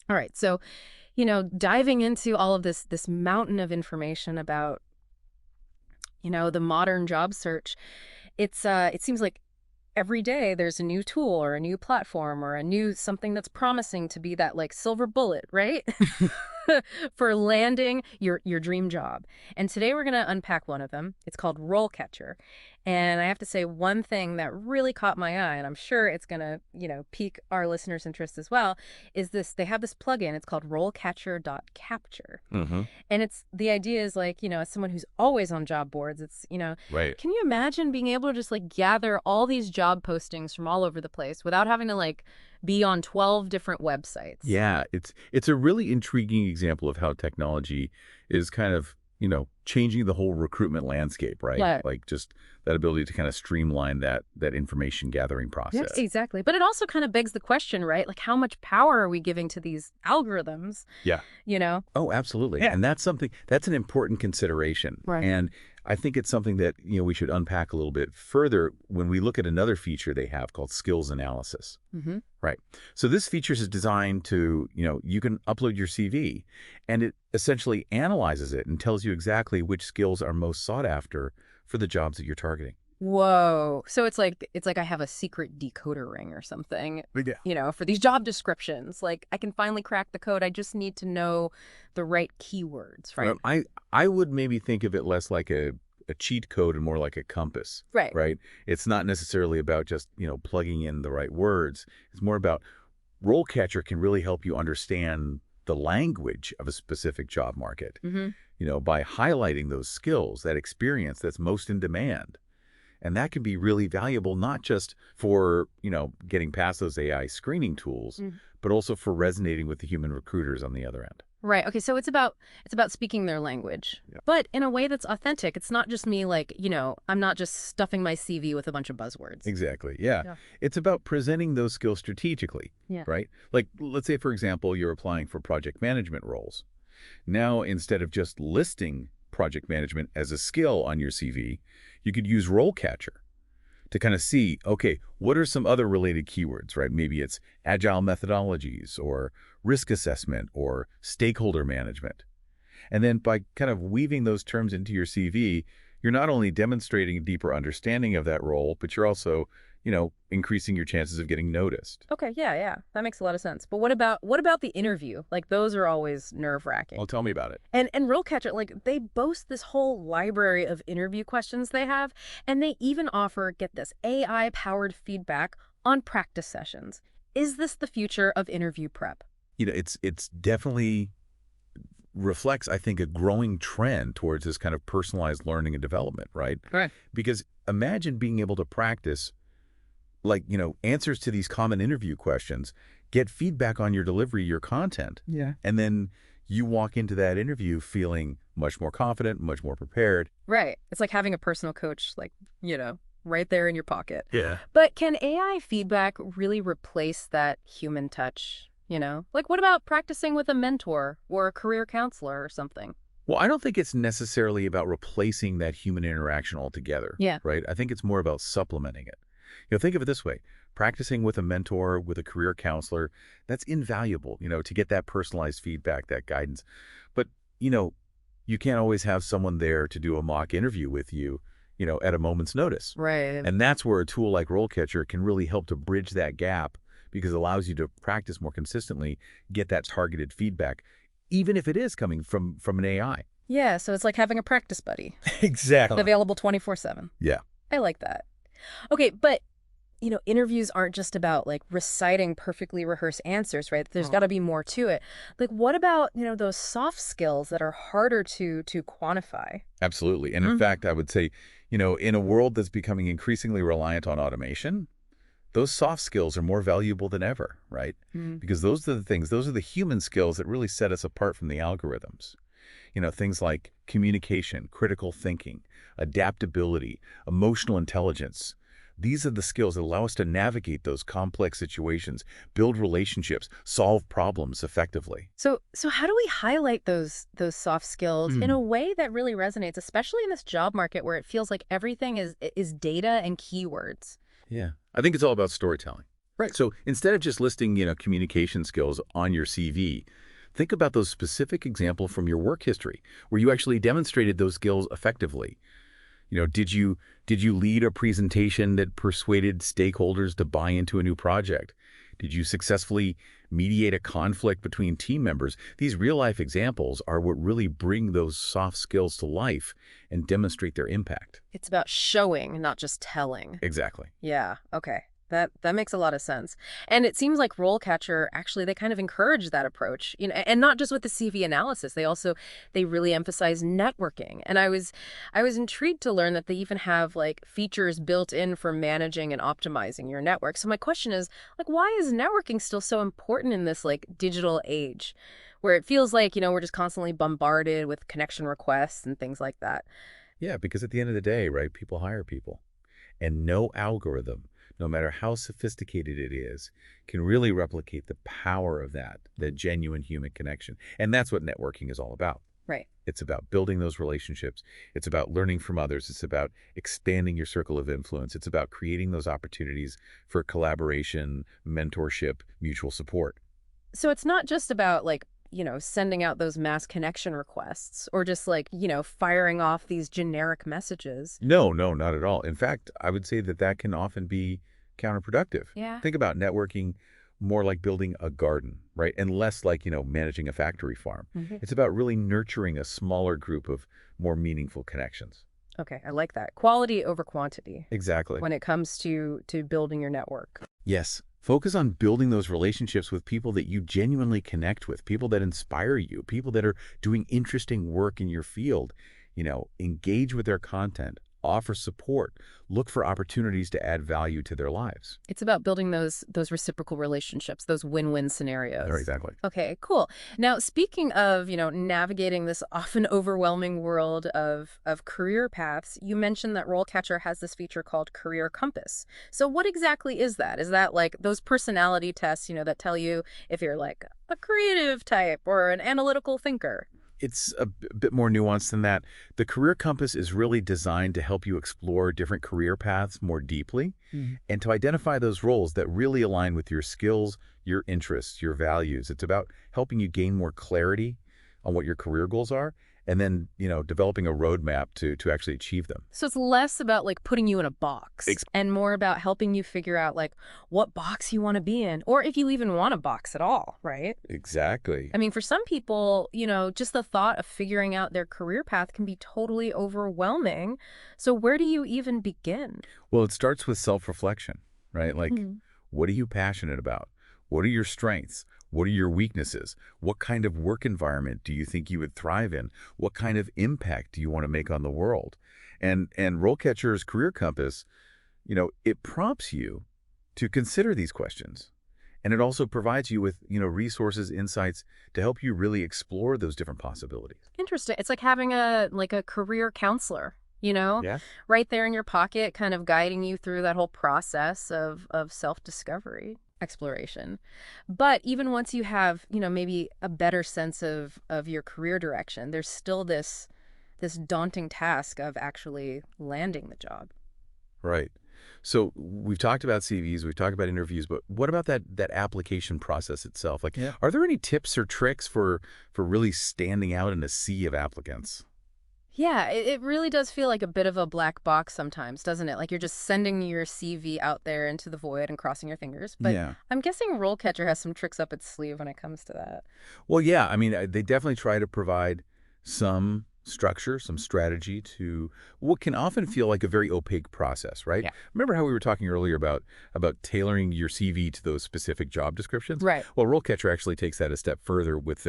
All right. So, diving into all of this mountain of information about, the modern job search, it seems like every day there's a new tool or a new platform or a new something that's promising to be that like silver bullet, right? For landing your dream job. And today we're going to unpack one of them. It's called RoleCatcher. And I have to say one thing that really caught my eye, and I'm sure it's going to, pique our listeners' interest as well, is they have this plugin. It's called RoleCatcher.capture. Mm-hmm. And the idea is like, as someone who's always on job boards, Right. can you imagine being able to just like gather all these job postings from all over the place without having to like be on 12 different websites? Yeah, it's a really intriguing example of how technology is kind of, changing the whole recruitment landscape, right? Yeah. Like just that ability to kind of streamline that information gathering Yes, process. exactly. But it also kind of begs the question, right? Like how much power are we giving to these algorithms, Yeah. you know? Oh, absolutely. Yeah. And that's an important consideration. Right. And I think it's something that, we should unpack a little bit further when we look at another feature they have called skills analysis. Mm-hmm. Right. So this feature is designed to, you can upload your CV and it essentially analyzes it and tells you exactly which skills are most sought after for the jobs that you're targeting. Whoa. So it's like I have a secret decoder ring or something, Yeah. for these job descriptions. Like I can finally crack the code. I just need to know the right keywords, right? I would maybe think of it less like a cheat code and more like a compass. Right. Right. It's not necessarily about just, plugging in the right words. It's more about RoleCatcher can really help you understand the language of a specific job market, Mm-hmm. by highlighting those skills, that experience that's most in demand. And that can be really valuable, not just for, getting past those AI screening tools, but also for resonating with the human recruiters on the other end. Right. Okay. So it's about speaking their language, Yeah. but in a way that's authentic. It's not just me like, I'm not just stuffing my CV with a bunch of buzzwords. Exactly. Yeah. Yeah. It's about presenting those skills strategically, Yeah. right? Like, let's say, for example, you're applying for project management roles. Now, instead of just listing project management as a skill on your CV, you could use RoleCatcher to kind of see, okay, what are some other related keywords, right? Maybe it's agile methodologies or risk assessment or stakeholder management. And then by kind of weaving those terms into your CV, you're not only demonstrating a deeper understanding of that role, but you're also, increasing your chances of getting noticed. Okay. Yeah. Yeah. That makes a lot of sense. But what about the interview? Like those are always nerve-wracking. Well, tell me about it. And RoleCatcher, like they boast this whole library of interview questions they have, and they even offer, get this, AI-powered feedback on practice sessions. Is this the future of interview prep? It's definitely reflects, I think, a growing trend towards this kind of personalized learning and development, right? Right. Because imagine being able to practice, like, answers to these common interview questions, get feedback on your delivery, your content, Yeah. and then you walk into that interview feeling much more confident, much more prepared. Right. It's like having a personal coach, like, right there in your pocket. Yeah. But can AI feedback really replace that human touch? Like what about practicing with a mentor or a career counselor or something? Well, I don't think it's necessarily about replacing that human interaction altogether. Yeah. Right? I think it's more about supplementing it. Think of it this way. Practicing with a mentor, with a career counselor, that's invaluable, to get that personalized feedback, that guidance. But, you can't always have someone there to do a mock interview with you, at a moment's notice. Right. And that's where a tool like RoleCatcher can really help to bridge that gap because it allows you to practice more consistently, get that targeted feedback, even if it is coming from an AI. Yeah, so it's like having a practice buddy. Exactly. Available 24/7. Yeah. I like that. Okay, but interviews aren't just about like reciting perfectly rehearsed answers, right? There's got to be more to it. Like what about, those soft skills that are harder to quantify? Absolutely. And in fact, I would say, in a world that's becoming increasingly reliant on automation, those soft skills are more valuable than ever, right? Because those are the human skills that really set us apart from the algorithms. Things like communication, critical thinking, adaptability, emotional intelligence. These are the skills that allow us to navigate those complex situations, build relationships, solve problems effectively. So how do we highlight those soft skills in a way that really resonates, especially in this job market where it feels like everything is data and keywords? Yeah. I think it's all about storytelling. Right. So instead of just listing, communication skills on your CV, think about those specific examples from your work history where you actually demonstrated those skills effectively. Did you lead a presentation that persuaded stakeholders to buy into a new project? Did you successfully mediate a conflict between team members? These real-life examples are what really bring those soft skills to life and demonstrate their impact. It's about showing, not just telling. Exactly. Yeah, okay. That makes a lot of sense. And it seems like RoleCatcher, actually, they kind of encourage that approach, and not just with the CV analysis. They really emphasize networking. And I was intrigued to learn that they even have like features built in for managing and optimizing your network. So my question is, like, why is networking still so important in this like digital age where it feels like, we're just constantly bombarded with connection requests and things like that? Yeah, because at the end of the day, right, people hire people. And no algorithm, no matter how sophisticated it is, can really replicate the power of that genuine human connection. And that's what networking is all about. Right. It's about building those relationships. It's about learning from others. It's about expanding your circle of influence. It's about creating those opportunities for collaboration, mentorship, mutual support. So it's not just about like, sending out those mass connection requests or just like, firing off these generic messages. No, no, not at all. In fact, I would say that can often be counterproductive. Yeah. Think about networking more like building a garden, right? And less like, managing a factory farm. Hmm. It's about really nurturing a smaller group of more meaningful connections. Okay, I like that. Quality over quantity Exactly. when it comes to building your network. Yes. Focus on building those relationships with people that you genuinely connect with, people that inspire you, people that are doing interesting work in your field. Engage with their content, offer support, look for opportunities to add value to their lives. It's about building those reciprocal relationships, those win-win scenarios. Exactly. Okay, cool. Now, speaking of, navigating this often overwhelming world of career paths, you mentioned that RoleCatcher has this feature called Career Compass. So what exactly is that? Is that like those personality tests, that tell you if you're like a creative type or an analytical thinker? It's a bit more nuanced than that. The Career Compass is really designed to help you explore different career paths more deeply and to identify those roles that really align with your skills, your interests, your values. It's about helping you gain more clarity on what your career goals are and then, developing a roadmap to actually achieve them. So it's less about like putting you in a box and more about helping you figure out like what box you want to be in or if you even want a box at all, right? Exactly. I mean, for some people, just the thought of figuring out their career path can be totally overwhelming. So where do you even begin? Well, it starts with self-reflection, right? Like, Mhm. what are you passionate about? What are your strengths? What are your weaknesses? What kind of work environment do you think you would thrive in? What kind of impact do you want to make on the world? And RoleCatcher's Career Compass, it prompts you to consider these questions. And it also provides you with, resources, insights to help you really explore those different possibilities. Interesting. It's like having a career counselor, Yeah. right there in your pocket, kind of guiding you through that whole process of self-discovery, exploration. But even once you have, maybe a better sense of your career direction, there's still this daunting task of actually landing the job. Right. So we've talked about CVs, we've talked about interviews, but what about that application process itself? Like, Yeah. are there any tips or tricks for really standing out in a sea of applicants? Yeah, it really does feel like a bit of a black box sometimes, doesn't it? Like you're just sending your CV out there into the void and crossing your fingers. But Yeah. I'm guessing RoleCatcher has some tricks up its sleeve when it comes to that. Well, yeah, I mean, they definitely try to provide some structure, some strategy to what can often feel like a very opaque process, right? Yeah. Remember how we were talking earlier about tailoring your CV to those specific job descriptions? Right. Well, RoleCatcher actually takes that a step further with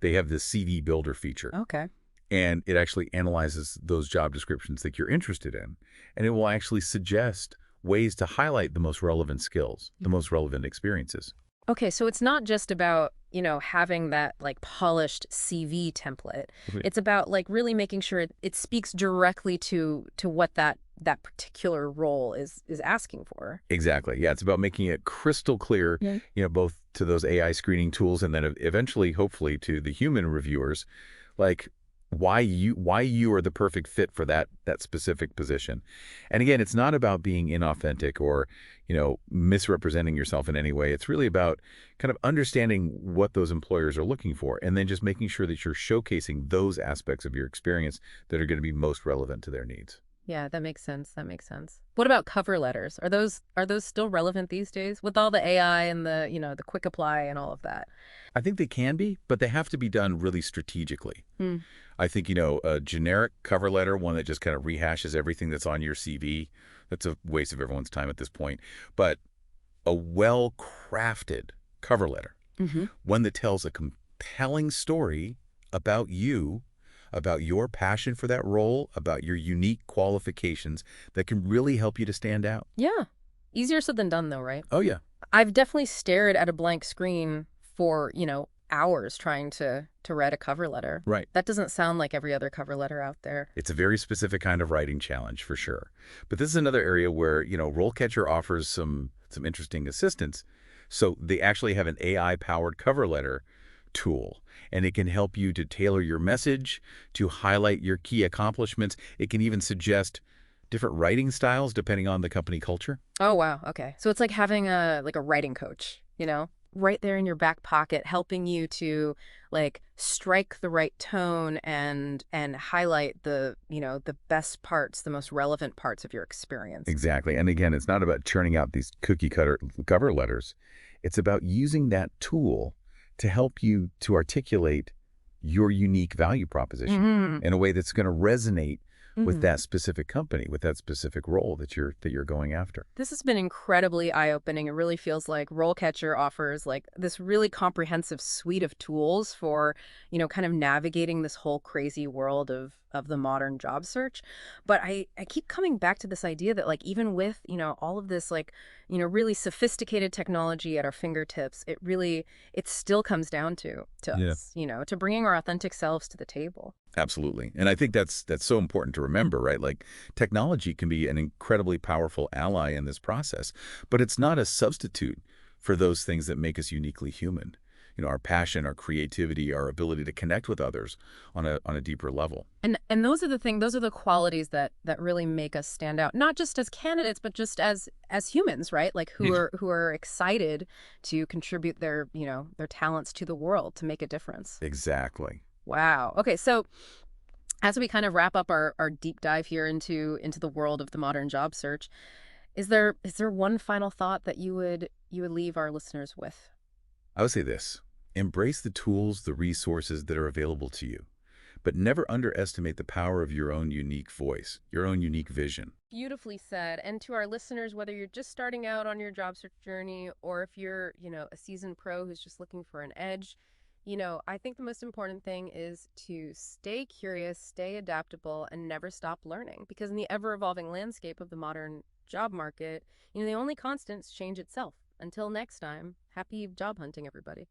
they have this CV builder feature. Okay. And it actually analyzes those job descriptions that you're interested in. And it will actually suggest ways to highlight the most relevant skills, the most relevant experiences. Okay, so it's not just about, having that like polished CV template. Okay. It's about like really making sure it speaks directly to what that particular role is asking for. Exactly. Yeah, it's about making it crystal clear, Yeah. Both to those AI screening tools and then eventually, hopefully, to the human reviewers. Like, why you are the perfect fit for that specific position. And again, it's not about being inauthentic or, misrepresenting yourself in any way. It's really about kind of understanding what those employers are looking for and then just making sure that you're showcasing those aspects of your experience that are going to be most relevant to their needs. Yeah, that makes sense. That makes sense. What about cover letters? Are those still relevant these days with all the AI and the quick apply and all of that? I think they can be, but they have to be done really strategically. Hmm. I think, a generic cover letter, one that just kind of rehashes everything that's on your CV, that's a waste of everyone's time at this point. But a well-crafted cover letter, Mm-hmm. one that tells a compelling story about you, about your passion for that role, about your unique qualifications that can really help you to stand out. Yeah. Easier said than done, though, right? Oh, yeah. I've definitely stared at a blank screen for, hours trying to write a cover letter. Right. That doesn't sound like every other cover letter out there. It's a very specific kind of writing challenge for sure. But this is another area where, RoleCatcher offers some interesting assistance. So they actually have an AI-powered cover letter tool, and it can help you to tailor your message, to highlight your key accomplishments. It can even suggest different writing styles depending on the company culture. Oh, wow. Okay. So it's like having a writing coach, right there in your back pocket, helping you to like strike the right tone and highlight the best parts, the most relevant parts of your experience. Exactly. And again, it's not about churning out these cookie cutter cover letters. It's about using that tool to help you to articulate your unique value proposition Hmm. in a way that's going to resonate with Hmm. that specific company, with that specific role that you're going after. This has been incredibly eye-opening. It really feels like RoleCatcher offers like this really comprehensive suite of tools for, kind of navigating this whole crazy world of the modern job search. But I keep coming back to this idea that like even with, all of this like, really sophisticated technology at our fingertips, it still comes down to Yeah. us, to bringing our authentic selves to the table. Absolutely. And I think that's so important to remember, right? Like technology can be an incredibly powerful ally in this process, but it's not a substitute for those things that make us uniquely human. Our passion, our creativity, our ability to connect with others on a deeper level. And those are the qualities that really make us stand out, not just as candidates, but just as humans, right? Like Yeah. who are excited to contribute their talents to the world to make a difference. Exactly. Wow. Okay, so as we kind of wrap up our deep dive here into the world of the modern job search, is there one final thought that you would leave our listeners with? I would say this: embrace the tools, the resources that are available to you, but never underestimate the power of your own unique voice, your own unique vision. Beautifully said. And to our listeners, whether you're just starting out on your job search journey or if you're, a seasoned pro who's just looking for an edge, I think the most important thing is to stay curious, stay adaptable, and never stop learning. Because in the ever-evolving landscape of the modern job market, the only constant is change itself. Until next time, happy job hunting, everybody.